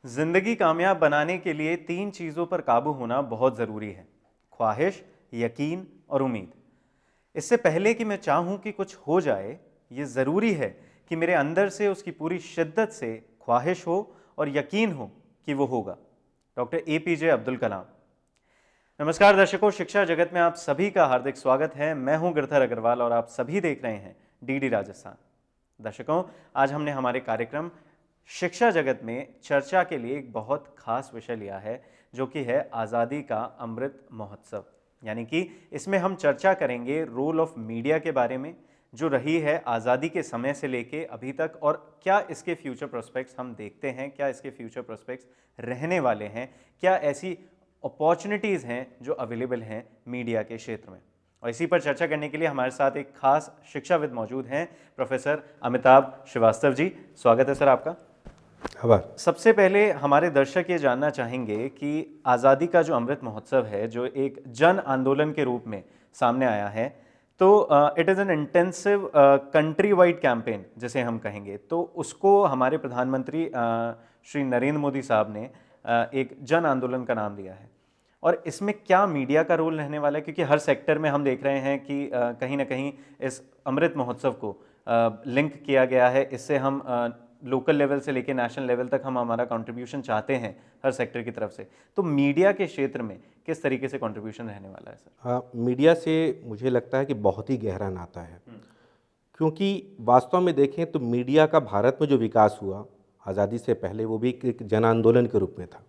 जिंदगी कामयाब बनाने के लिए तीन चीज़ों पर काबू होना बहुत ज़रूरी है। ख्वाहिश, यकीन और उम्मीद। इससे पहले कि मैं चाहूँ कि कुछ हो जाए, ये ज़रूरी है कि मेरे अंदर से उसकी पूरी शिद्दत से ख्वाहिश हो और यकीन हो कि वो होगा। Doctor APJ Abdul Kalam. नमस्कार दर्शकों, शिक्षा जगत में आप सभी का हार्दिक स्वागत है। मैं हूं गिरधर अग्रवाल और आप सभी देख रहे हैं DD राजस्थान। दर्शकों, आज हमने हमारे कार्यक्रम शिक्षा जगत में चर्चा के लिए एक बहुत खास विषय लिया है, जो कि है आज़ादी का अमृत महोत्सव। यानी कि इसमें हम चर्चा करेंगे रोल ऑफ मीडिया के बारे में, जो रही है आज़ादी के समय से लेके अभी तक, और क्या इसके फ्यूचर प्रोस्पेक्ट्स हम देखते हैं, क्या इसके फ्यूचर प्रोस्पेक्ट्स रहने वाले हैं, क्या ऐसी अपॉर्चुनिटीज़ हैं जो अवेलेबल हैं मीडिया के क्षेत्र में। और इसी पर चर्चा करने के लिए हमारे साथ एक खास शिक्षाविद मौजूद हैं, प्रोफेसर अमिताभ श्रीवास्तव जी। स्वागत है सर आपका। आभार। सबसे पहले हमारे दर्शक ये जानना चाहेंगे कि आज़ादी का जो अमृत महोत्सव है, जो एक जन आंदोलन के रूप में सामने आया है, तो it is an intensive country wide campaign जिसे हम कहेंगे, तो उसको हमारे प्रधानमंत्री श्री नरेंद्र मोदी साहब ने एक जन आंदोलन का नाम दिया है। और इसमें क्या मीडिया का रोल रहने वाला है, क्योंकि हर सेक्टर में हम देख रहे हैं कि कहीं ना कहीं इस अमृत महोत्सव को लिंक किया गया है। इससे हम लोकल लेवल से लेकर नेशनल लेवल तक हम हमारा कंट्रीब्यूशन चाहते हैं हर सेक्टर की तरफ से। तो मीडिया के क्षेत्र में किस तरीके से कंट्रीब्यूशन रहने वाला है सर? हाँ, मीडिया से मुझे लगता है कि बहुत ही गहरा नाता है, क्योंकि वास्तव में देखें तो मीडिया का भारत में जो विकास हुआ आज़ादी से पहले, वो भी एक जन आंदोलन के रूप में था।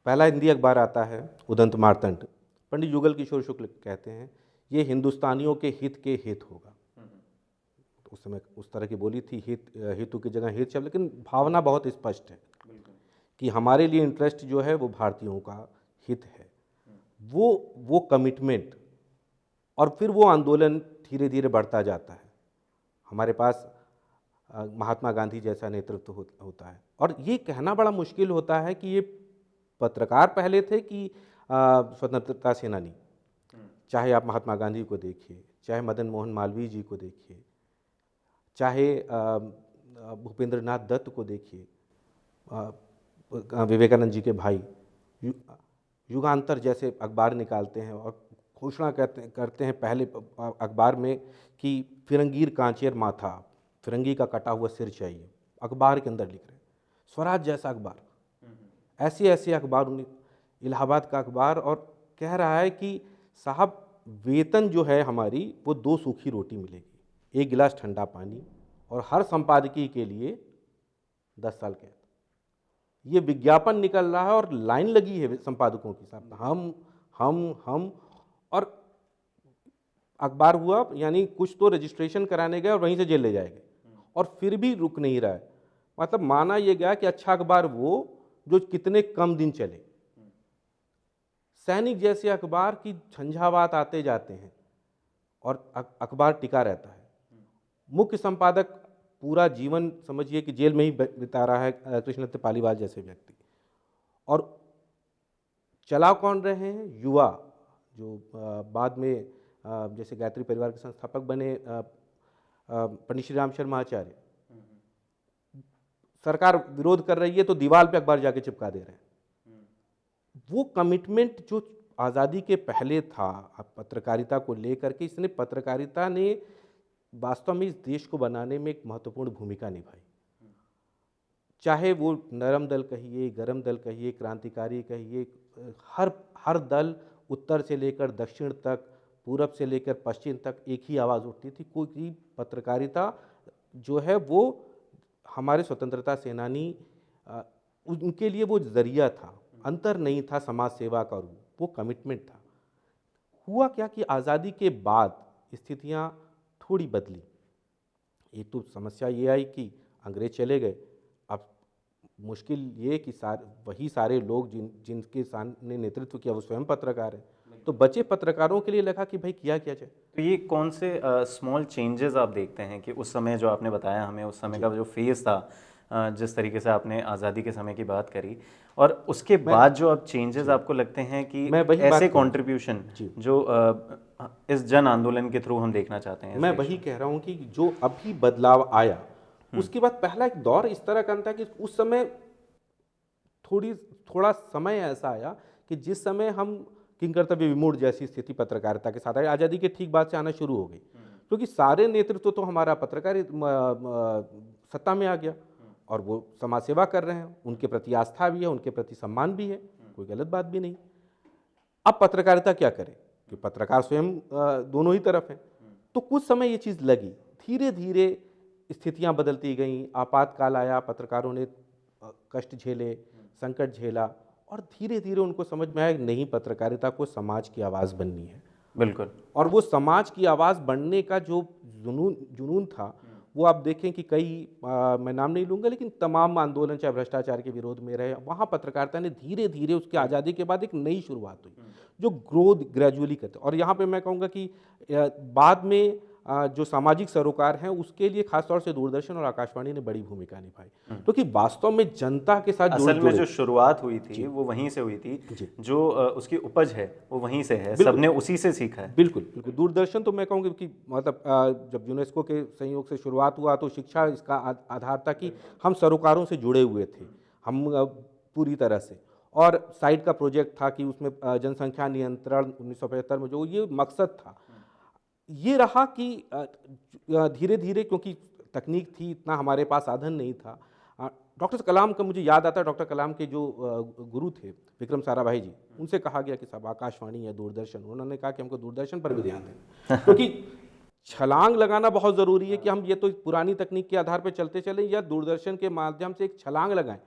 पहला हिंदी अखबार आता है उदंत मार्तंड, पंडित युगल किशोर शुक्ल कहते हैं, ये हिंदुस्तानियों के हित के हित होगा। उस समय उस तरह की बोली थी, हित हेतु की जगह हित शब्द, लेकिन भावना बहुत स्पष्ट है कि हमारे लिए इंटरेस्ट जो है वो भारतीयों का हित है। वो कमिटमेंट और फिर वो आंदोलन धीरे धीरे बढ़ता जाता है। हमारे पास महात्मा गांधी जैसा नेतृत्व होता है। और ये कहना बड़ा मुश्किल होता है कि ये पत्रकार पहले थे कि स्वतंत्रता सेनानी। चाहे आप महात्मा गांधी को देखिए, चाहे मदन मोहन मालवीय जी को देखिए, चाहे भूपेंद्र नाथ दत्त को देखिए, विवेकानंद जी के भाई युगांतर जैसे अखबार निकालते हैं और घोषणा करते हैं पहले अखबार में कि फिरंगीर कांचेर माथा, फिरंगी का कटा हुआ सिर चाहिए, अखबार के अंदर लिख रहे हैं। स्वराज जैसा अखबार, ऐसे ऐसे अखबार, इलाहाबाद का अखबार, और कह रहा है कि साहब वेतन जो है हमारी वो 2 सूखी रोटी मिलेगी, 1 गिलास ठंडा पानी, और हर संपादकीय के लिए 10 साल कैद। ये विज्ञापन निकल रहा है और लाइन लगी है संपादकों की, साहब हम और अखबार हुआ, यानी कुछ तो रजिस्ट्रेशन कराने गए और वहीं से जेल ले जाएंगे, और फिर भी रुक नहीं रहा है। मतलब माना यह गया कि अच्छा अखबार वो जो कितने कम दिन चले। सैनिक जैसे अखबार की झंझावात आते जाते हैं और अखबार टिका रहता है। मुख्य संपादक पूरा जीवन समझिए कि जेल में ही बिता रहा है, कृष्णदत्त पालीवाल जैसे व्यक्ति। और चला कौन रहे हैं? युवा, जो बाद में जैसे गायत्री परिवार के संस्थापक बने पंडित श्री राम शर्मा आचार्य। सरकार विरोध कर रही है तो दीवार पे अखबार जाके चिपका दे रहे हैं। वो कमिटमेंट जो आज़ादी के पहले था पत्रकारिता को लेकर के, इसने पत्रकारिता ने वास्तव में इस देश को बनाने में एक महत्वपूर्ण भूमिका निभाई। चाहे वो नरम दल कहिए, गरम दल कहिए, क्रांतिकारी कहिए, हर दल उत्तर से लेकर दक्षिण तक, पूरब से लेकर पश्चिम तक एक ही आवाज़ उठती थी। कोई पत्रकारिता जो है वो हमारे स्वतंत्रता सेनानी, उनके लिए वो जरिया था, अंतर नहीं था समाज सेवा का रूप, वो कमिटमेंट था। हुआ क्या कि आज़ादी के बाद स्थितियाँ थोड़ी बदली। एक तो समस्या ये आई कि अंग्रेज चले गए। अब मुश्किल ये कि वही सारे लोग जिनके सामने नेतृत्व किया वो स्वयं पत्रकार हैं, तो बचे पत्रकारों के लिए लगा कि भाई किया क्या जाए। तो ये कौन से स्मॉल चेंजेस आप देखते हैं कि उस समय जो आपने बताया हमें, उस समय का जो फेज़ था, जिस तरीके से आपने आज़ादी के समय की बात करी, और उसके बाद जो अब चेंजेस आपको लगते हैं कि ऐसे कंट्रीब्यूशन जो इस जन आंदोलन के थ्रू हम देखना चाहते हैं? मैं वही कह रहा हूँ कि जो अभी बदलाव आया, उसके बाद पहला एक दौर इस तरह का था कि उस समय थोड़ा समय ऐसा आया कि जिस समय हम किंग कर्तव्य विमूढ़ जैसी स्थिति पत्रकारिता के साथ आई, आज़ादी के ठीक बाद से आना शुरू हो गई, क्योंकि सारे नेतृत्व तो हमारा सत्ता में आ गया और वो समाज सेवा कर रहे हैं, उनके प्रति आस्था भी है, उनके प्रति सम्मान भी है, कोई गलत बात भी नहीं। अब पत्रकारिता क्या करे, कि पत्रकार स्वयं दोनों ही तरफ हैं। तो कुछ समय ये चीज़ लगी, धीरे धीरे स्थितियां बदलती गईं, आपातकाल आया, पत्रकारों ने कष्ट झेले, संकट झेला, और धीरे धीरे उनको समझ में आया नहीं, पत्रकारिता को समाज की आवाज़ बननी है। बिल्कुल। और वो समाज की आवाज़ बनने का जो जुनून था, वो आप देखें कि मैं नाम नहीं लूँगा, लेकिन तमाम आंदोलन चाहे भ्रष्टाचार के विरोध में रहे, वहाँ पत्रकारिता ने धीरे धीरे उसकी आज़ादी के बाद एक नई शुरुआत हुई, जो ग्रोथ ग्रेजुअली करते। और यहाँ पे मैं कहूँगा कि बाद में जो सामाजिक सरोकार हैं, उसके लिए खासतौर से दूरदर्शन और आकाशवाणी ने बड़ी भूमिका निभाई, क्योंकि वास्तव में जनता के साथ असल में जो शुरुआत हुई थी वो वहीं से हुई थी, जो उसकी उपज है वो वहीं से है, सबने उसी से सीखा है। बिल्कुल बिल्कुल। दूरदर्शन तो मैं कहूँगी कि मतलब जब यूनेस्को के सहयोग से शुरुआत हुआ तो शिक्षा इसका आधार था कि हम सरोकारों से जुड़े हुए थे, हम पूरी तरह से। और साइट का प्रोजेक्ट था कि उसमें जनसंख्या नियंत्रण 1975 में जो ये मकसद था, ये रहा कि धीरे धीरे, क्योंकि तकनीक थी, इतना हमारे पास साधन नहीं था। डॉक्टर कलाम का मुझे याद आता है, डॉक्टर कलाम के जो गुरु थे विक्रम साराभाई जी, उनसे कहा गया कि साहब आकाशवाणी या दूरदर्शन, उन्होंने कहा कि हमको दूरदर्शन पर भी ध्यान दें, क्योंकि छलांग लगाना बहुत ज़रूरी है कि हम ये तो पुरानी तकनीक के आधार पर चलते चलें या दूरदर्शन के माध्यम से एक छलांग लगाएं।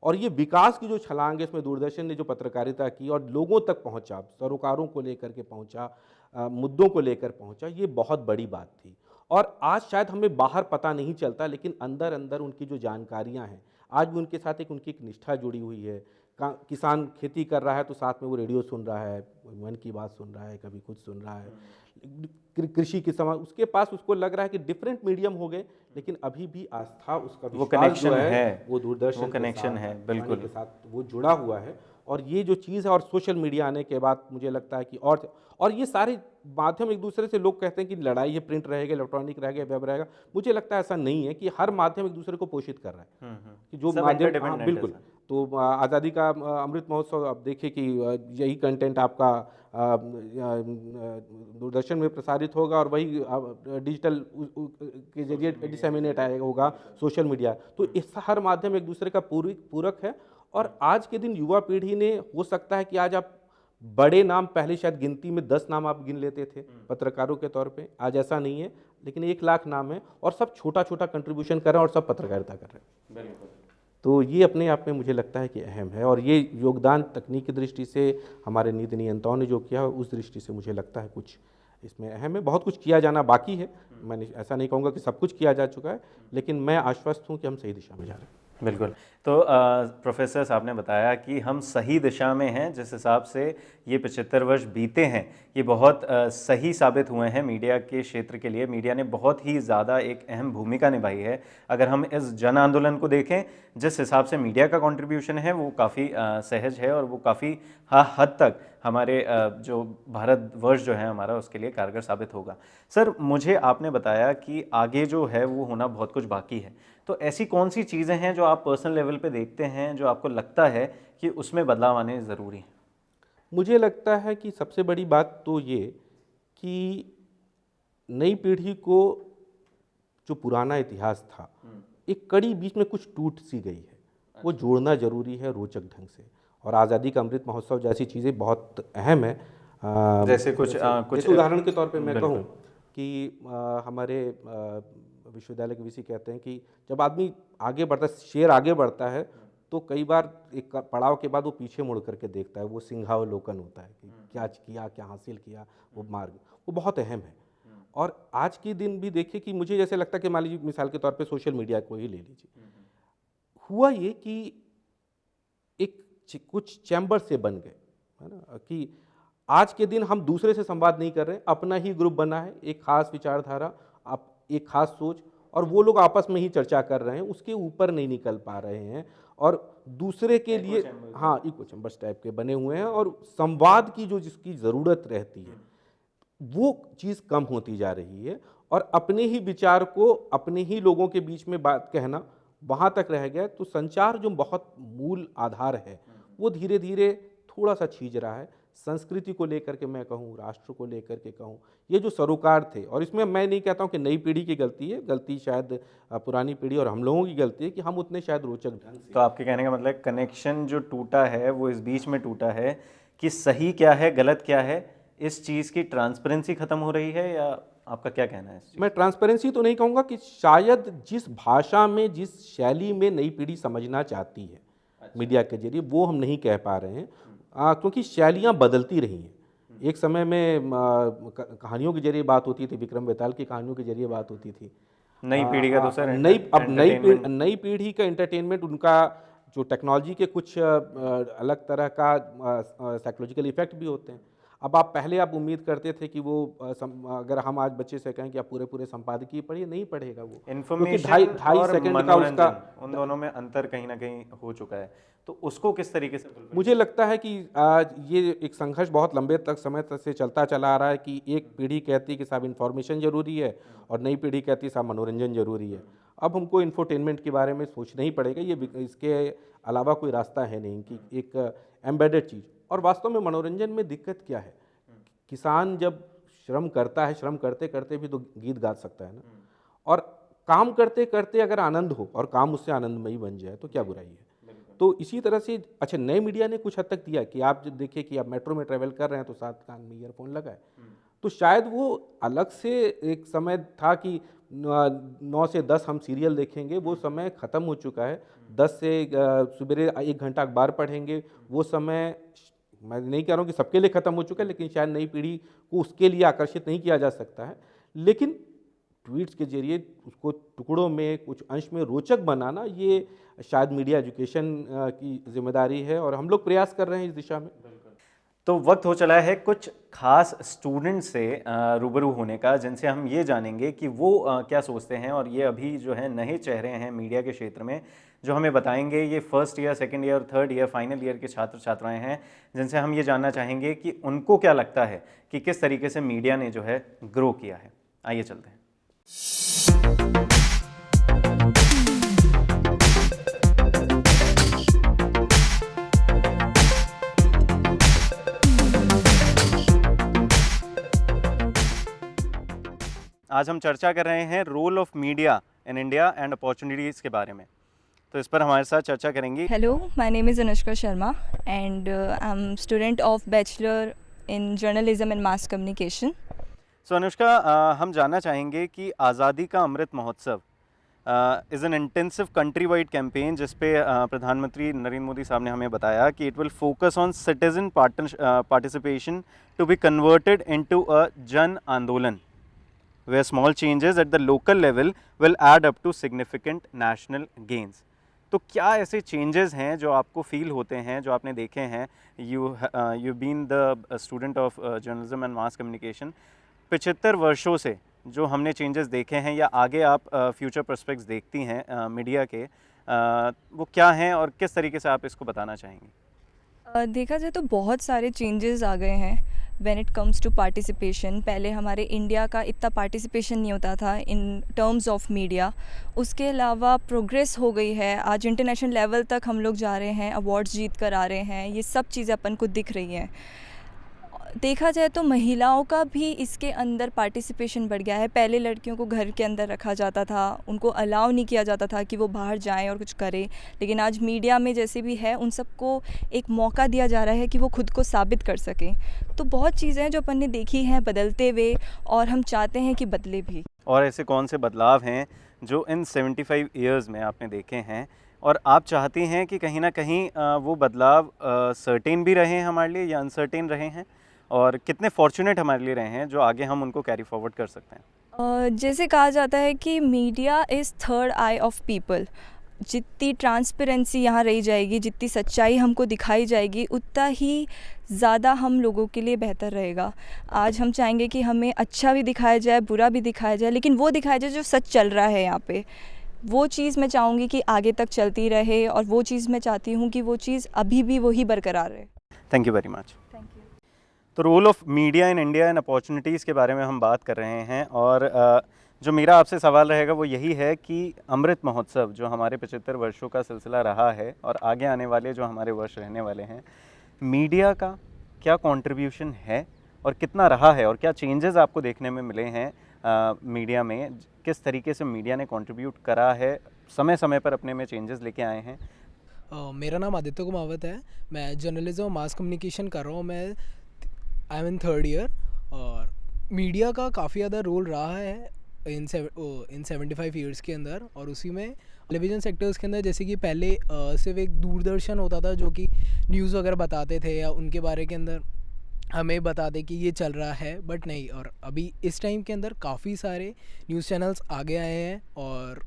और ये विकास की जो छलांग है, इसमें दूरदर्शन ने जो पत्रकारिता की और लोगों तक पहुंचा, सरोकारों को लेकर के पहुंचा, मुद्दों को लेकर पहुंचा, ये बहुत बड़ी बात थी। और आज शायद हमें बाहर पता नहीं चलता, लेकिन अंदर अंदर उनकी जो जानकारियां हैं, आज भी उनके साथ उनकी एक निष्ठा जुड़ी हुई है। किसान खेती कर रहा है तो साथ में वो रेडियो सुन रहा है, मन की बात सुन रहा है, कभी कुछ सुन रहा है, कृषि के समय उसके पास, उसको लग रहा है कि डिफरेंट मीडियम हो गए, लेकिन अभी भी आस्था, उसका वो कनेक्शन है, वो दूरदर्शन वो कनेक्शन है, बिल्कुल के साथ वो जुड़ा हुआ है। और ये जो चीज़ है, और सोशल मीडिया आने के बाद मुझे लगता है कि और ये सारे माध्यम एक दूसरे से, लोग कहते हैं कि लड़ाई है, प्रिंट रहेगा, इलेक्ट्रॉनिक रहेगा, वेब रहेगा, मुझे लगता है ऐसा नहीं है, कि हर माध्यम एक दूसरे को पोषित कर रहा है, कि जो माध्यम, बिल्कुल। तो आज़ादी का अमृत महोत्सव, आप देखिए कि यही कंटेंट आपका दूरदर्शन में प्रसारित होगा और वही डिजिटल के जरिए डिसेमिनेट आएगा होगा सोशल मीडिया। तो इस हर माध्यम एक दूसरे का पूरक है। और आज के दिन युवा पीढ़ी ने, हो सकता है कि आज आप बड़े नाम, पहले शायद गिनती में 10 नाम आप गिन लेते थे पत्रकारों के तौर पे, आज ऐसा नहीं है, लेकिन 1 लाख नाम है और सब छोटा छोटा कंट्रीब्यूशन कर रहे हैं और सब पत्रकारिता कर रहे हैं। तो ये अपने आप में मुझे लगता है कि अहम है, और ये योगदान तकनीक की दृष्टि से हमारे नीति नियंताओं ने जो किया, उस दृष्टि से मुझे लगता है कुछ इसमें अहम है। बहुत कुछ किया जाना बाकी है, मैंने ऐसा नहीं कहूँगा कि सब कुछ किया जा चुका है, लेकिन मैं आश्वस्त हूँ कि हम सही दिशा में जा रहे हैं। बिल्कुल। तो प्रोफेसर साहब ने बताया कि हम सही दिशा में हैं, जिस हिसाब से ये 75 वर्ष बीते हैं, ये बहुत सही साबित हुए हैं मीडिया के क्षेत्र के लिए। मीडिया ने बहुत ही ज़्यादा एक अहम भूमिका निभाई है। अगर हम इस जन आंदोलन को देखें, जिस हिसाब से मीडिया का कंट्रीब्यूशन है, वो काफ़ी सहज है और वो काफ़ी हद तक हमारे जो भारतवर्ष जो है हमारा, उसके लिए कारगर साबित होगा। सर, मुझे आपने बताया कि आगे जो है वो होना बहुत कुछ बाकी है, तो ऐसी कौन सी चीज़ें हैं जो आप पर्सनल लेवल पे देखते हैं, जो आपको लगता है कि उसमें बदलाव आने ज़रूरी है? मुझे लगता है कि सबसे बड़ी बात तो ये कि नई पीढ़ी को जो पुराना इतिहास था, एक कड़ी बीच में कुछ टूट सी गई है, वो जोड़ना जरूरी है रोचक ढंग से। और आज़ादी का अमृत महोत्सव जैसी चीज़ें बहुत अहम है। जैसे कुछ उदाहरण के तौर पे मैं कहूँ कि हमारे विश्वविद्यालय के वीसी कहते हैं कि जब आदमी आगे बढ़ता है, शेर आगे बढ़ता है, तो कई बार एक पड़ाव के बाद वो पीछे मुड़ करके देखता है, वो सिंहावलोकन होता है कि क्या किया, क्या हासिल किया, वो मार्ग, वो बहुत अहम है। और आज के दिन भी देखिए कि मुझे जैसे लगता है कि मान लीजिए मिसाल के तौर पे सोशल मीडिया को ही ले लीजिए, हुआ ये कि एक कुछ चैम्बर से बन गए, है ना, कि आज के दिन हम दूसरे से संवाद नहीं कर रहे हैं, अपना ही ग्रुप बना है, एक खास विचारधारा, आप एक खास सोच, और वो लोग आपस में ही चर्चा कर रहे हैं, उसके ऊपर नहीं निकल पा रहे हैं, और दूसरे के लिए, हाँ, इको चैम्बर्स टाइप के बने हुए हैं, और संवाद की जो जिसकी ज़रूरत रहती है, वो चीज़ कम होती जा रही है। और अपने ही विचार को अपने ही लोगों के बीच में बात कहना, वहाँ तक रह गया। तो संचार जो बहुत मूल आधार है वो धीरे धीरे थोड़ा सा छीज रहा है। संस्कृति को लेकर के मैं कहूँ, राष्ट्र को लेकर के कहूँ, ये जो सरोकार थे, और इसमें मैं नहीं कहता हूँ कि नई पीढ़ी की गलती है, गलती शायद पुरानी पीढ़ी और हम लोगों की गलती है कि हम उतने शायद रोचक ढंग से। तो आपके कहने का मतलब कनेक्शन जो टूटा है वो इस बीच में टूटा है कि सही क्या है गलत क्या है, इस चीज़ की ट्रांसपेरेंसी खत्म हो रही है, या आपका क्या कहना है इस चीज़? मैं ट्रांसपेरेंसी तो नहीं कहूँगा, कि शायद जिस भाषा में, जिस शैली में नई पीढ़ी समझना चाहती है मीडिया के जरिए, वो हम नहीं कह पा रहे हैं, क्योंकि शैलियाँ बदलती रही हैं। एक समय में कहानियों के जरिए बात होती थी, विक्रम बेताल की कहानियों के जरिए बात होती थी। नई पीढ़ी का तो सर नई पीढ़ी का एंटरटेनमेंट, उनका जो टेक्नोलॉजी के कुछ अलग तरह का साइकोलॉजिकल इफेक्ट भी होते हैं। अब पहले आप उम्मीद करते थे कि वो अगर हम आज बच्चे से कहें कि आप पूरे पूरे संपादकीय पढ़िए, नहीं पढ़ेगा वो, क्योंकि ढाई सेकंड का उसका, उन दोनों में अंतर कहीं ना कहीं हो चुका है। तो उसको किस तरीके से मुझे लगता है कि ये एक संघर्ष बहुत लंबे समय तक से चलता चला आ रहा है कि एक पीढ़ी कहती है कि साहब इन्फॉर्मेशन जरूरी है और नई पीढ़ी कहती है साहब मनोरंजन जरूरी है। अब हमको इंफोटेनमेंट के बारे में सोचना ही पड़ेगा, ये इसके अलावा कोई रास्ता है नहीं कि एक एम्बेडेड चीज़। और वास्तव में मनोरंजन में दिक्कत क्या है? किसान जब श्रम करता है, श्रम करते करते भी तो गीत गा सकता है ना, और काम करते करते अगर आनंद हो और काम उससे आनंदमयी बन जाए तो क्या बुराई है? तो इसी तरह से अच्छा, नए मीडिया ने कुछ हद तक दिया कि आप जब देखिए कि आप मेट्रो में ट्रैवल कर रहे हैं तो साथ कान में ईयरफोन लगा है, तो शायद वो अलग से एक समय था कि 9 से 10 हम सीरियल देखेंगे, वो समय ख़त्म हो चुका है। 10 से सुबह 1 घंटा अखबार पढ़ेंगे, वो समय मैं नहीं कह रहा हूँ कि सबके लिए ख़त्म हो चुका है, लेकिन शायद नई पीढ़ी को उसके लिए आकर्षित नहीं किया जा सकता है। लेकिन ट्वीट्स के जरिए उसको टुकड़ों में, कुछ अंश में रोचक बनाना, ये शायद मीडिया एजुकेशन की जिम्मेदारी है और हम लोग प्रयास कर रहे हैं इस दिशा में। तो वक्त हो चला है कुछ खास स्टूडेंट से रूबरू होने का, जिनसे हम ये जानेंगे कि वो क्या सोचते हैं, और ये अभी जो है नए चेहरे हैं मीडिया के क्षेत्र में जो हमें बताएंगे। ये first year, second year, third year, final year के छात्र छात्राएं हैं, जिनसे हम ये जानना चाहेंगे कि उनको क्या लगता है कि किस तरीके से मीडिया ने जो है ग्रो किया है। आइए चलते हैं। आज हम चर्चा कर रहे हैं role of media in India and opportunities के बारे में। तो इस पर हमारे साथ चर्चा करेंगी। Hello, my name is Anushka Sharma and I am student of bachelor in journalism and mass communication. So Anushka, हम जानना चाहेंगे कि Azadi ka Amrit Mahotsav is an intensive country wide campaign, जिस पे प्रधानमंत्री नरेंद्र मोदी साहब ने हमें बताया कि it will focus on citizen participation to be converted into a जन आंदोलन where small changes at the local level will add up to significant national gains। तो क्या ऐसे चेंजेस हैं जो आपको फील होते हैं, जो आपने देखे हैं? You been the student of journalism and mass communication. 75 वर्षों से जो हमने चेंजेस देखे हैं या आगे आप फ्यूचर पर्सपेक्ट्स देखती हैं मीडिया के, वो क्या हैं और किस तरीके से आप इसको बताना चाहेंगी? देखा जाए तो बहुत सारे चेंजेस आ गए हैं when it comes to participation. पहले हमारे इंडिया का इतना पार्टिसिपेशन नहीं होता था इन टर्म्स ऑफ मीडिया। उसके अलावा प्रोग्रेस हो गई है, आज इंटरनेशनल लेवल तक हम लोग जा रहे हैं, अवार्ड्स जीत कर आ रहे हैं, ये सब चीज़ें अपन को दिख रही हैं। देखा जाए तो महिलाओं का भी इसके अंदर पार्टिसिपेशन बढ़ गया है। पहले लड़कियों को घर के अंदर रखा जाता था, उनको अलाउ नहीं किया जाता था कि वो बाहर जाएं और कुछ करें, लेकिन आज मीडिया में जैसे भी है उन सबको एक मौका दिया जा रहा है कि वो खुद को साबित कर सकें। तो बहुत चीज़ें हैं जो अपन ने देखी हैं बदलते हुए, और हम चाहते हैं कि बदले भी। और ऐसे कौन से बदलाव हैं जो इन 75 ईयर्स में आपने देखे हैं और आप चाहती हैं कि कहीं ना कहीं वो बदलाव सर्टेन भी रहे हैं हमारे लिए या अनसर्टेन रहे हैं, और कितने फॉर्चुनेट हमारे लिए रहे हैं जो आगे हम उनको कैरी फॉरवर्ड कर सकते हैं? जैसे कहा जाता है कि media is third I of people. जितनी ट्रांसपेरेंसी यहाँ रही जाएगी, जितनी सच्चाई हमको दिखाई जाएगी, उतना ही ज़्यादा हम लोगों के लिए बेहतर रहेगा। आज हम चाहेंगे कि हमें अच्छा भी दिखाया जाए, बुरा भी दिखाया जाए, लेकिन वो दिखाया जाए जो सच चल रहा है यहाँ पे। वो चीज़ मैं चाहूँगी कि आगे तक चलती रहे, और वो चीज़ मैं चाहती हूँ कि वो चीज़ अभी भी वही बरकरार रहे। Thank you very much. Thank you. तो role of media in India and opportunities के बारे में हम बात कर रहे हैं, और जो मेरा आपसे सवाल रहेगा वो यही है कि अमृत महोत्सव जो हमारे 75 वर्षों का सिलसिला रहा है और आगे आने वाले जो हमारे वर्ष रहने वाले हैं, मीडिया का क्या कंट्रीब्यूशन है और कितना रहा है और क्या चेंजेस आपको देखने में मिले हैं मीडिया में, किस तरीके से मीडिया ने कंट्रीब्यूट करा है, समय समय पर अपने में चेंजेस लेके आए हैं? मेरा नाम आदित्य कुमावत है, मैं जर्नलिज्म और मास कम्युनिकेशन कर रहा हूँ। मैं I am in 3rd year और मीडिया का काफ़ी ज़्यादा रोल रहा है इन 75 ईयर्स के अंदर। और उसी में टेलीविज़न सेक्टर्स के अंदर जैसे कि पहले सिर्फ एक दूरदर्शन होता था जो कि न्यूज़ वगैरह बताते थे या उनके बारे के अंदर हमें बताते कि ये चल रहा है, बट नहीं। और अभी इस टाइम के अंदर काफ़ी सारे न्यूज़ चैनल्स आगे आए हैं और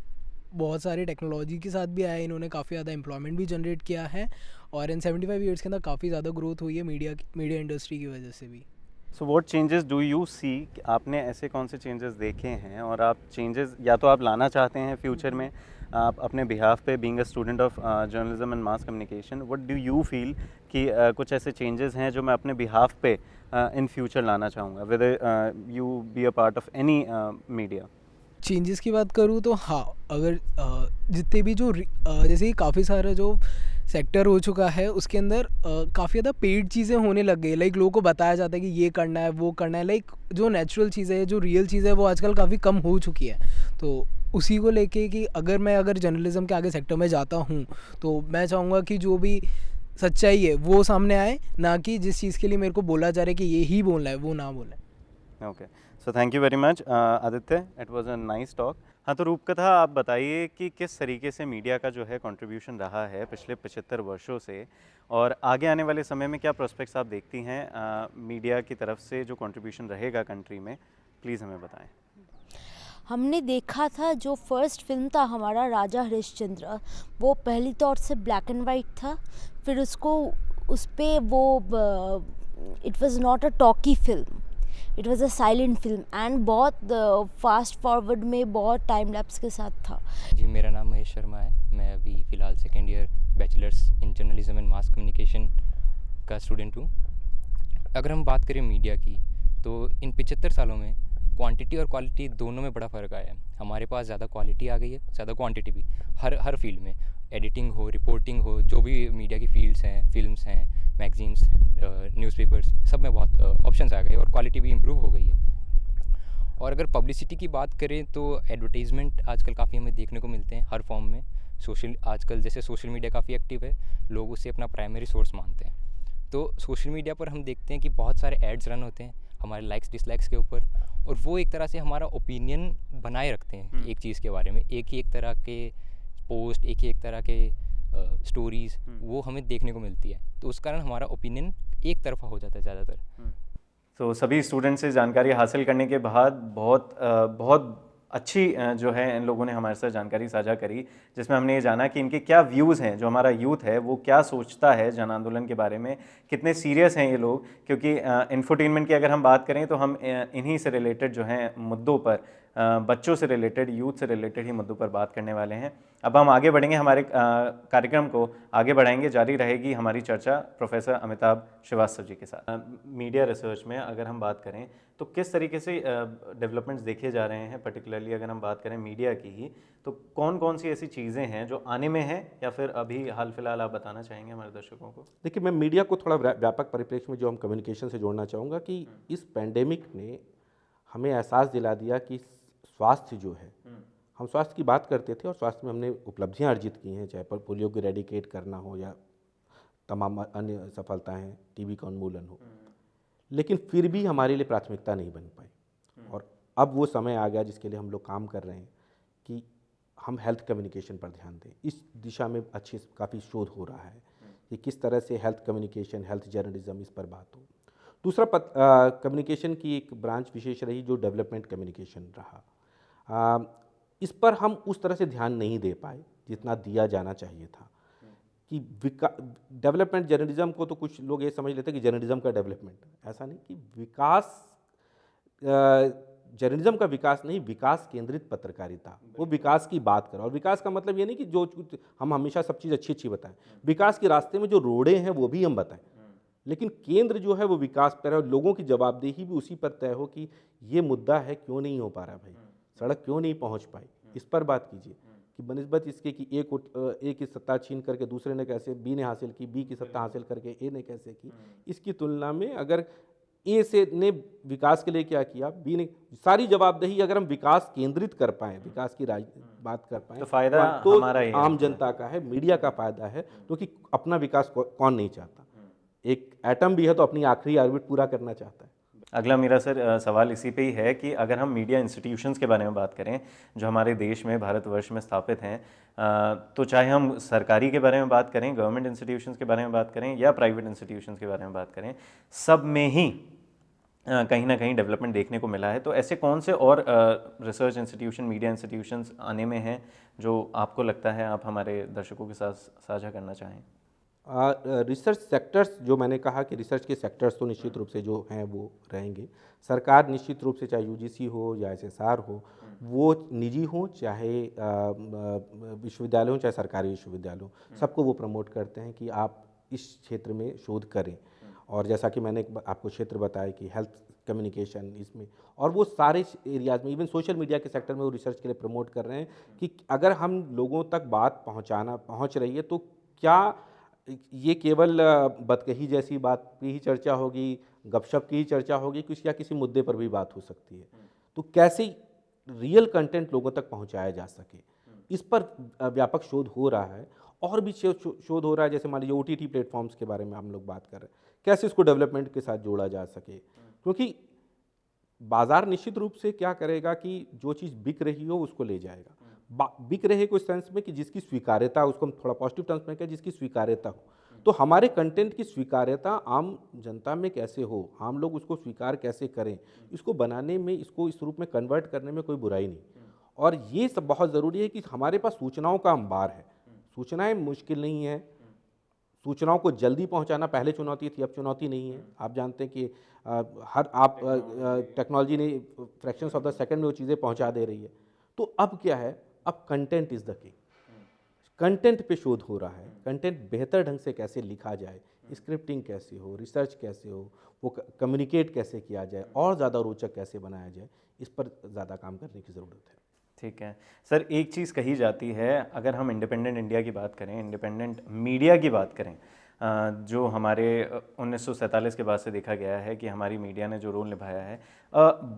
बहुत सारे टेक्नोलॉजी के साथ भी आए, इन्होंने काफ़ी ज़्यादा एम्प्लॉयमेंट भी जनरेट किया है और इन 75 ईयर्स के अंदर काफ़ी ज़्यादा ग्रोथ हुई है मीडिया इंडस्ट्री की वजह से भी। So what changes do you see, आपने ऐसे कौन से चेंजेस देखे हैं और आप चेंजेस या तो आप लाना चाहते हैं फ्यूचर में आप अपने बिहाफ पे, being a student of journalism and mass communication, what do you feel कि कुछ ऐसे चेंजेस हैं जो मैं अपने बिहाफ पे इन फ्यूचर लाना चाहूँगा, whether you be a part of any media? Changes की बात करूँ तो हाँ, अगर जितने भी जो जैसे कि काफ़ी सारा जो सेक्टर हो चुका है उसके अंदर काफ़ी ज़्यादा पेड चीज़ें होने लग गई। लाइक लोगों को बताया जाता है कि ये करना है वो करना है, लाइक जो नेचुरल चीज़ है, जो रियल चीज़ है वो आजकल काफ़ी कम हो चुकी है। तो उसी को लेके कि अगर जर्नलिज्म के आगे सेक्टर में जाता हूँ तो मैं चाहूँगा कि जो भी सच्चाई है वो सामने आए, ना कि जिस चीज़ के लिए मेरे को बोला जा रहा है कि ये ही बोलना है वो ना बोले। Okay, so thank you very much Aditya, it was a nice talk. हाँ, तो रूपकथा आप बताइए कि किस तरीके से मीडिया का जो है कंट्रीब्यूशन रहा है पिछले 75 वर्षों से और आगे आने वाले समय में क्या प्रोस्पेक्ट्स आप देखती हैं मीडिया की तरफ से जो कंट्रीब्यूशन रहेगा कंट्री में, प्लीज़ हमें बताएं। हमने देखा था जो फर्स्ट फिल्म था हमारा राजा हरिश्चंद्र, वो पहली तौर से ब्लैक एंड वाइट था। फिर उसको उस पे वो it was not a talkie film, it was a silent film and बहुत फास्ट फॉरवर्ड में बहुत टाइम लैप्स के साथ था। जी, मेरा नाम महेश शर्मा है। मैं अभी फ़िलहाल 2nd year bachelors in journalism and mass communication का स्टूडेंट हूँ। अगर हम बात करें मीडिया की तो इन 75 सालों में क्वांटिटी और क्वालिटी दोनों में बड़ा फ़र्क आया है। हमारे पास ज़्यादा क्वालिटी आ गई है, ज़्यादा क्वांटिटी भी हर फील्ड में, एडिटिंग हो, रिपोर्टिंग हो, जो भी मीडिया की फील्ड्स हैं, फिल्म्स हैं, मैगजीन्स, न्यूज़पेपर्स, सब में बहुत ऑप्शंस आ गए और क्वालिटी भी इम्प्रूव हो गई है। और अगर पब्लिसिटी की बात करें तो एडवर्टाइजमेंट आजकल काफ़ी हमें देखने को मिलते हैं हर फॉर्म में। आजकल जैसे सोशल मीडिया काफ़ी एक्टिव है, लोग उसे अपना प्राइमरी सोर्स मानते हैं। तो सोशल मीडिया पर हम देखते हैं कि बहुत सारे एड्स रन होते हैं हमारे लाइक्स डिसलाइक्स के ऊपर, और वो एक तरह से हमारा ओपिनियन बनाए रखते हैं कि एक चीज़ के बारे में। एक ही एक तरह के पोस्ट, एक ही एक तरह के स्टोरीज़ वो हमें देखने को मिलती है, तो उस कारण हमारा ओपिनियन एक तरफा हो जाता है ज़्यादातर। तो सभी स्टूडेंट से जानकारी हासिल करने के बाद बहुत अच्छी जो है इन लोगों ने हमारे साथ जानकारी साझा करी, जिसमें हमने ये जाना कि इनके क्या व्यूज़ हैं, जो हमारा यूथ है वो क्या सोचता है जन आंदोलन के बारे में, कितने सीरियस हैं ये लोग। क्योंकि इंफोटेनमेंट की अगर हम बात करें तो हम इन्हीं से रिलेटेड जो हैं मुद्दों पर, बच्चों से रिलेटेड, यूथ से रिलेटेड ही मुद्दों पर बात करने वाले हैं। अब हम आगे बढ़ेंगे, हमारे कार्यक्रम को आगे बढ़ाएंगे, जारी रहेगी हमारी चर्चा प्रोफेसर अमिताभ श्रीवास्तव जी के साथ। मीडिया रिसर्च में अगर हम बात करें तो किस तरीके से डेवलपमेंट्स देखे जा रहे हैं, पर्टिकुलरली अगर हम बात करें मीडिया की ही, तो कौन कौन सी ऐसी चीज़ें हैं जो आने में हैं या फिर अभी हाल फिलहाल आप बताना चाहेंगे हमारे दर्शकों को? देखिए, मैं मीडिया को थोड़ा व्यापक परिप्रेक्ष्य में जो हम कम्युनिकेशन से जोड़ना चाहूँगा कि इस पैंडेमिक ने हमें एहसास दिला दिया कि स्वास्थ्य जो है, हम स्वास्थ्य की बात करते थे और स्वास्थ्य में हमने उपलब्धियां अर्जित की हैं, चाहे पर पोलियो को रेडिकेट करना हो या तमाम अन्य सफलताएं, टीबी का उन्मूलन हो, लेकिन फिर भी हमारे लिए प्राथमिकता नहीं बन पाई। और अब वो समय आ गया जिसके लिए हम लोग काम कर रहे हैं कि हम हेल्थ कम्युनिकेशन पर ध्यान दें। इस दिशा में अच्छी काफ़ी शोध हो रहा है कि किस तरह से हेल्थ कम्युनिकेशन, हेल्थ जर्नलिज्म, इस पर बात हो। दूसरा कम्युनिकेशन की एक ब्रांच विशेष रही जो डेवलपमेंट कम्युनिकेशन रहा। इस पर हम उस तरह से ध्यान नहीं दे पाए जितना दिया जाना चाहिए था। कि डेवलपमेंट जर्नलिज्म को तो कुछ लोग ये समझ लेते हैं कि जर्नलिज्म का डेवलपमेंट, ऐसा नहीं। कि विकास, जर्नलिज्म का विकास नहीं, विकास केंद्रित पत्रकारिता, वो विकास की बात करो। और विकास का मतलब ये नहीं कि जो हम हमेशा सब चीज़ अच्छी अच्छी बताएं, विकास के रास्ते में जो रोड़े हैं वो भी हम बताएं, लेकिन केंद्र जो है वो विकास पर है। और लोगों की जवाबदेही भी उसी पर तय हो कि ये मुद्दा है, क्यों नहीं हो पा रहा भाई, सड़क क्यों नहीं पहुंच पाई, इस पर बात कीजिए कि बनिस्बत इसके कि ए की सत्ता छीन करके दूसरे ने कैसे, बी ने हासिल की, बी की सत्ता हासिल करके ए ने कैसे की, इसकी तुलना में अगर ए से ने विकास के लिए क्या किया, बी ने, सारी जवाबदेही अगर हम विकास केंद्रित कर पाएँ, विकास की बात कर पाएँ तो फायदा तो हमारा ही है। आम जनता का है, मीडिया का फायदा है, क्योंकि अपना विकास कौन नहीं चाहता। एक एटम भी है तो अपनी आखिरी ऑर्बिट पूरा करना चाहता है। अगला मेरा सर सवाल इसी पे ही है कि अगर हम मीडिया इंस्टीट्यूशंस के बारे में बात करें जो हमारे देश में, भारतवर्ष में स्थापित हैं, तो चाहे हम सरकारी के बारे में बात करें, गवर्नमेंट इंस्टीट्यूशंस के बारे में बात करें या प्राइवेट इंस्टीट्यूशंस के बारे में बात करें, सब में ही कहीं ना कहीं डेवलपमेंट देखने को मिला है। तो ऐसे कौन से और रिसर्च इंस्टीट्यूशन, मीडिया इंस्टीट्यूशंस आने में हैं जो आपको लगता है आप हमारे दर्शकों के साथ साझा करना चाहें? रिसर्च सेक्टर्स, जो मैंने कहा कि रिसर्च के सेक्टर्स तो निश्चित रूप से जो हैं वो रहेंगे। सरकार निश्चित रूप से, चाहे यूजीसी हो या एसएसआर हो, वो निजी हो चाहे विश्वविद्यालय हो चाहे सरकारी विश्वविद्यालय हो, सबको वो प्रमोट करते हैं कि आप इस क्षेत्र में शोध करें। और जैसा कि मैंने आपको क्षेत्र बताया कि हेल्थ कम्युनिकेशन इसमें, और वो सारे एरियाज़ में, इवन सोशल मीडिया के सेक्टर में वो रिसर्च के लिए प्रमोट कर रहे हैं कि अगर हम लोगों तक बात पहुंच रही है तो क्या ये केवल बतकही जैसी बात की ही चर्चा होगी, गपशप की ही चर्चा होगी, या किसी मुद्दे पर भी बात हो सकती है। तो कैसे रियल कंटेंट लोगों तक पहुंचाया जा सके, इस पर व्यापक शोध हो रहा है। और भी शोध हो रहा है, जैसे मान लीजिए OTT प्लेटफॉर्म्स के बारे में हम लोग बात कर रहे हैं, कैसे इसको डेवलपमेंट के साथ जोड़ा जा सके, क्योंकि बाजार निश्चित रूप से क्या करेगा कि जो चीज़ बिक रही हो उसको ले जाएगा। बिक रहे को इस सेंस में कि जिसकी स्वीकार्यता, उसको हम थोड़ा पॉजिटिव टर्म्स में कहें, जिसकी स्वीकार्यता हो। तो हमारे कंटेंट की स्वीकार्यता आम जनता में कैसे हो, हम लोग उसको स्वीकार कैसे करें, इसको बनाने में, इसको इस रूप में कन्वर्ट करने में कोई बुराई नहीं। और ये सब बहुत ज़रूरी है कि हमारे पास सूचनाओं का अंबार है, सूचनाएं मुश्किल नहीं है, सूचनाओं को जल्दी पहुंचाना पहले चुनौती थी, अब चुनौती नहीं है। आप जानते हैं कि टेक्नोलॉजी ने फ्रैक्शंस ऑफ द सेकंड में वो चीज़ें पहुंचा दे रही है। तो अब क्या है, अब content is the king. Content पे शोध हो रहा है, कंटेंट बेहतर ढंग से कैसे लिखा जाए, स्क्रिप्टिंग कैसे हो, रिसर्च कैसे हो, वो कम्युनिकेट कैसे किया जाए, और ज़्यादा रोचक कैसे बनाया जाए, इस पर ज़्यादा काम करने की ज़रूरत है। ठीक है सर, एक चीज़ कही जाती है, अगर हम इंडिपेंडेंट इंडिया की बात करें, इंडिपेंडेंट मीडिया की बात करें, जो हमारे 1947 के बाद से देखा गया है कि हमारी मीडिया ने जो रोल निभाया है,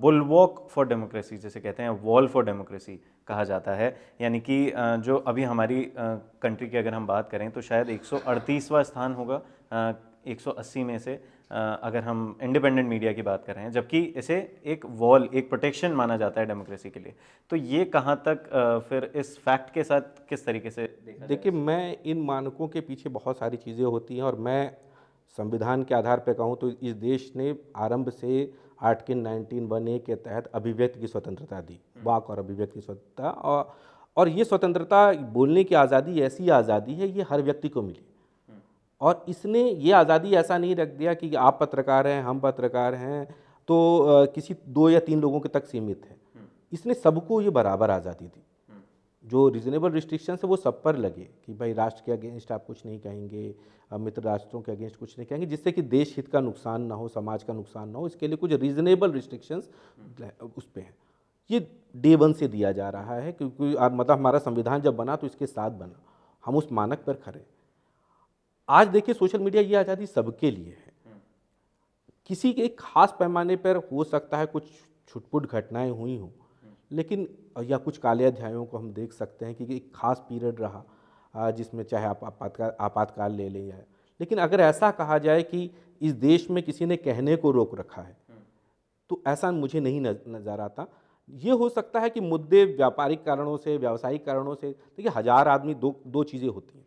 बुलवॉक फॉर डेमोक्रेसी जिसे कहते हैं, वॉल फॉर डेमोक्रेसी कहा जाता है। यानी कि जो अभी हमारी कंट्री की अगर हम बात करें तो शायद 138वां स्थान होगा 180 में से, अगर हम इंडिपेंडेंट मीडिया की बात कर रहे हैं, जबकि इसे एक वॉल, एक प्रोटेक्शन माना जाता है डेमोक्रेसी के लिए। तो ये कहाँ तक फिर इस फैक्ट के साथ किस तरीके से देखिए, मैं इन मानकों के पीछे बहुत सारी चीज़ें होती हैं, और मैं संविधान के आधार पर कहूँ तो इस देश ने आरंभ से आर्टिकल 19(1)(a) के तहत अभिव्यक्ति की स्वतंत्रता दी, वाक और अभिव्यक्ति की स्वतंत्रता, और ये स्वतंत्रता, बोलने की आज़ादी ऐसी आज़ादी है, ये हर व्यक्ति को मिली। और इसने ये आज़ादी ऐसा नहीं रख दिया कि आप पत्रकार हैं, हम पत्रकार हैं, तो किसी 2 या 3 लोगों के तक सीमित है। इसने सबको ये बराबर आज़ादी दी। जो रीजनेबल रिस्ट्रिक्शंस है वो सब पर लगे कि भाई राष्ट्र के अगेंस्ट आप कुछ नहीं कहेंगे, मित्र राष्ट्रों के अगेंस्ट कुछ नहीं कहेंगे, जिससे कि देश हित का नुकसान ना हो, समाज का नुकसान ना हो। इसके लिए कुछ रीजनेबल रिस्ट्रिक्शंस उस पर हैं। ये डे 1 से दिया जा रहा है, क्योंकि मतलब हमारा संविधान जब बना तो इसके साथ बना, हम उस मानक पर खड़े। आज देखिए, सोशल मीडिया ये आज़ादी सबके लिए है। किसी के एक खास पैमाने पर हो सकता है कुछ छुटपुट घटनाएं हुई हों, लेकिन या कुछ काले अध्यायों को हम देख सकते हैं कि एक खास पीरियड रहा जिसमें चाहे आप आपातकाल ले लें, लेकिन अगर ऐसा कहा जाए कि इस देश में किसी ने कहने को रोक रखा है, तो ऐसा मुझे नहीं नज़र आता। ये हो सकता है कि मुद्दे व्यापारिक कारणों से, व्यावसायिक कारणों से, देखिए 1000 आदमी, दो चीज़ें होती हैं।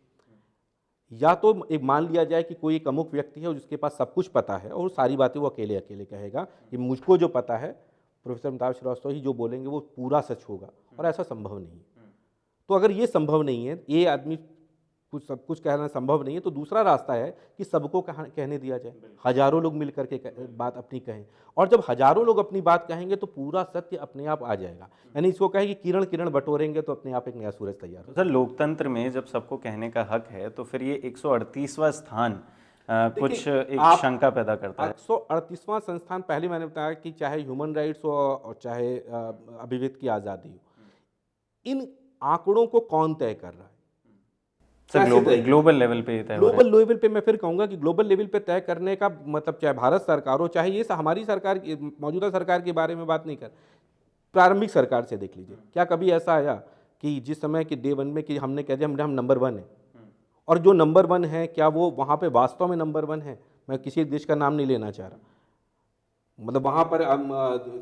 या तो एक मान लिया जाए कि कोई एक अमुक व्यक्ति है जिसके पास सब कुछ पता है और सारी बातें वो अकेले कहेगा कि मुझको जो पता है, प्रोफेसर अमिताभ श्रीवास्तव ही जो बोलेंगे वो पूरा सच होगा, और ऐसा संभव नहीं है। तो अगर ये संभव नहीं है, ये आदमी सब कुछ कहना संभव नहीं है, तो दूसरा रास्ता है कि सबको कहने दिया जाए, हजारों लोग मिलकर के बात अपनी कहें, और जब हजारों लोग अपनी बात कहेंगे तो पूरा सत्य अपने आप आ जाएगा। यानी इसको कहे कि किरण किरण बटोरेंगे तो अपने आप एक नया सूरज तैयार हो। सर, लोकतंत्र में जब सबको कहने का हक है तो फिर ये 138वां स्थान कुछ एक आप शंका पैदा करता है। 138वां संस्थान, पहले मैंने बताया कि चाहे ह्यूमन राइट्स हो और चाहे अभिव्यक्ति की आज़ादी हो, इन आंकड़ों को कौन तय कर रहा है? सर ग्लोबल लेवल पे तय हो रहा है। ग्लोबल लेवल पे मैं फिर कहूंगा कि ग्लोबल लेवल पे तय करने का मतलब चाहे भारत सरकार हो, चाहे ये हमारी सरकार की मौजूदा सरकार के बारे में बात नहीं कर, प्रारंभिक सरकार से देख लीजिए, क्या कभी ऐसा आया कि जिस समय कि डे 1 में कि हमने कह दिया हम नंबर 1 है, और जो नंबर 1 है क्या वो वहाँ पे वास्तव में नंबर 1 है? मैं किसी देश का नाम नहीं लेना चाह रहा, मतलब वहाँ पर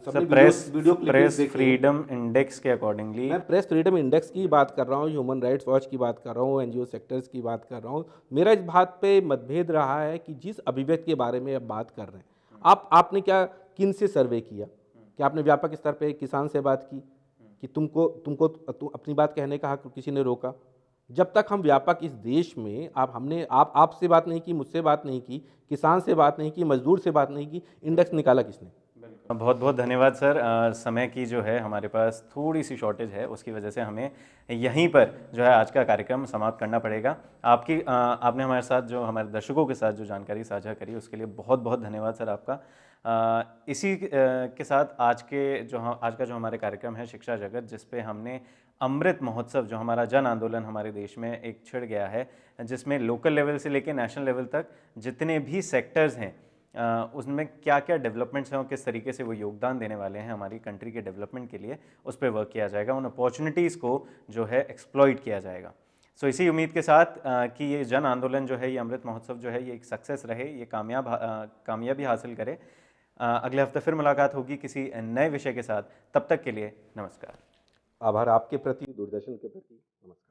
सर प्रेस फ्रीडम इंडेक्स के अकॉर्डिंगली, मैं प्रेस फ्रीडम इंडेक्स की बात कर रहा हूँ, ह्यूमन राइट्स वॉच की बात कर रहा हूँ, एनजीओ सेक्टर्स की बात कर रहा हूँ। मेरा इस बात पे मतभेद रहा है कि जिस अभिव्यक्ति के बारे में अब बात कर रहे हैं, आपने क्या किन से सर्वे किया? क्या आपने व्यापक स्तर पे किसान से बात की कि तुमको अपनी बात कहने का हक किसी ने रोका? जब तक हम व्यापक इस देश में आपसे बात नहीं की, मुझसे बात नहीं की, किसान से बात नहीं की, मजदूर से बात नहीं की, इंडेक्स निकाला किसने? बहुत बहुत धन्यवाद सर। समय की जो है हमारे पास थोड़ी सी शॉर्टेज है, उसकी वजह से हमें यहीं पर जो है आज का कार्यक्रम समाप्त करना पड़ेगा। आपने हमारे साथ जो हमारे दर्शकों के साथ जो जानकारी साझा करी उसके लिए बहुत बहुत धन्यवाद सर आपका। इसी के साथ आज का जो हमारे कार्यक्रम है शिक्षा जगत, जिस पे हमने अमृत महोत्सव जो हमारा जन आंदोलन हमारे देश में एक छिड़ गया है, जिसमें लोकल लेवल से लेकर नेशनल लेवल तक जितने भी सेक्टर्स हैं उसमें क्या क्या डेवलपमेंट्स हैं और किस तरीके से वो योगदान देने वाले हैं हमारी कंट्री के डेवलपमेंट के लिए, उस पर वर्क किया जाएगा, उन अपॉर्चुनिटीज़ को जो है एक्सप्लॉइट किया जाएगा। सो इसी उम्मीद के साथ कि ये जन आंदोलन जो है, ये अमृत महोत्सव जो है, ये एक सक्सेस रहे, ये कामयाबी हासिल करे। अगले हफ्ते फिर मुलाकात होगी किसी नए विषय के साथ। तब तक के लिए नमस्कार। आभार आपके प्रति, दूरदर्शन के प्रति नमस्कार।